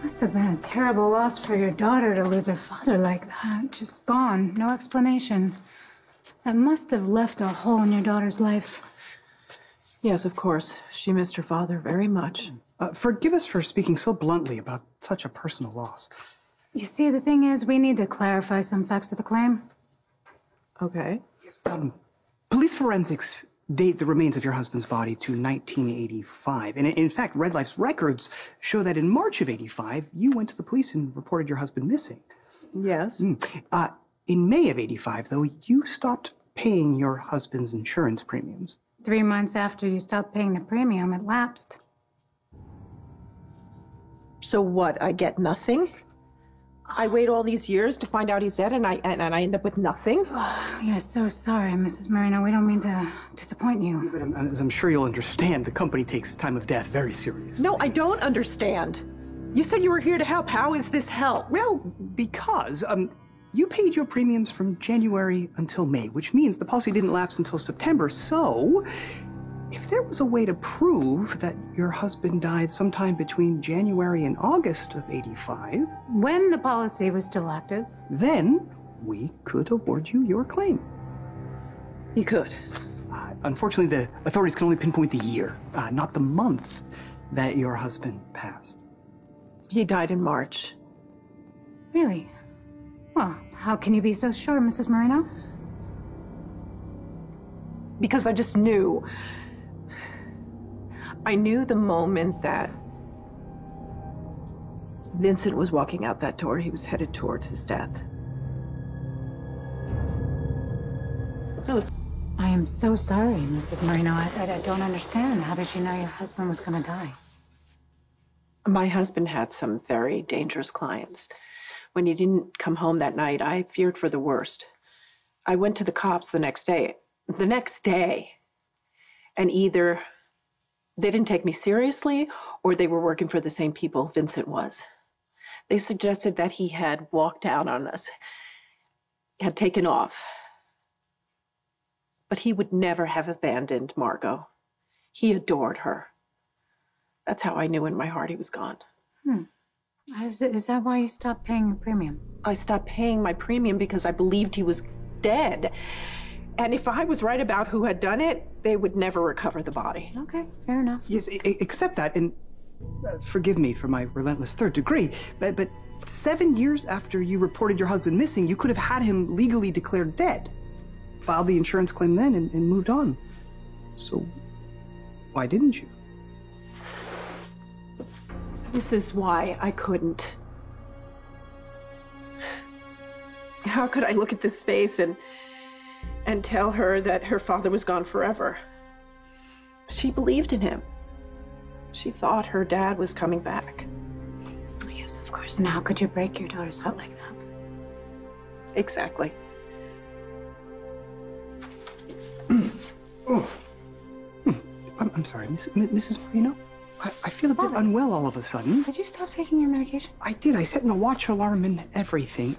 Must have been a terrible loss for your daughter to lose her father like that. Just gone, no explanation. That must have left a hole in your daughter's life. Yes, of course. She missed her father very much. Forgive us for speaking so bluntly about such a personal loss. You see, the thing is, we need to clarify some facts of the claim. Okay. Yes, police forensics date the remains of your husband's body to 1985. And in fact, Red Life's records show that in March of '85, you went to the police and reported your husband missing. Yes. In May of '85, though, you stopped paying your husband's insurance premiums. 3 months after you stopped paying the premium, it lapsed. So what, I get nothing? I wait all these years to find out he's dead and I end up with nothing? Oh, we are so sorry, Mrs. Marino. We don't mean to disappoint you. But as I'm sure you'll understand, the company takes time of death very seriously. No, I don't understand. You said you were here to help. How is this help? Well, because you paid your premiums from January until May, which means the policy didn't lapse until September. So, if there was a way to prove that your husband died sometime between January and August of '85... When the policy was still active? Then we could award you your claim. You could. Unfortunately, the authorities can only pinpoint the year, not the month that your husband passed. He died in March. Really? Well, how can you be so sure, Mrs. Marino? Because I just knew. I knew the moment that Vincent was walking out that door, he was headed towards his death. I am so sorry, Mrs. Marino. I don't understand. How did you know your husband was going to die? My husband had some very dangerous clients. When he didn't come home that night, I feared for the worst. I went to the cops the next day. And either they didn't take me seriously or they were working for the same people Vincent was. They suggested that he had walked out on us, had taken off. But he would never have abandoned Margot. He adored her. That's how I knew in my heart he was gone. Is that why you stopped paying your premium? I stopped paying my premium because I believed he was dead. And if I was right about who had done it, they would never recover the body. Okay, fair enough. Yes, except that, and forgive me for my relentless third degree, but 7 years after you reported your husband missing, you could have had him legally declared dead, filed the insurance claim then, and moved on. So why didn't you? This is why I couldn't. How could I look at this face and tell her that her father was gone forever? She believed in him. She thought her dad was coming back. Yes, of course. And how could you break your daughter's heart like that? Exactly. I'm sorry, Mrs. Marino? I feel a bit unwell all of a sudden. Did you stop taking your medication? I did. I set in a watch alarm and everything.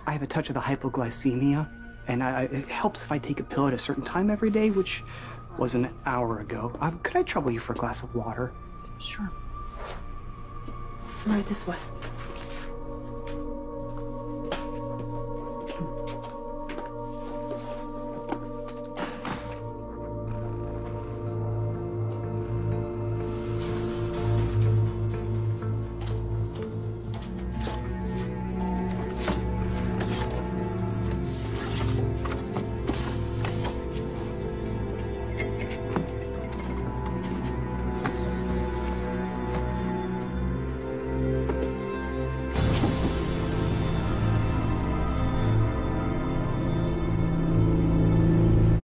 I have a touch of the hypoglycemia, and it helps if I take a pill at a certain time every day, which was an hour ago. Could I trouble you for a glass of water? Sure. Right this way.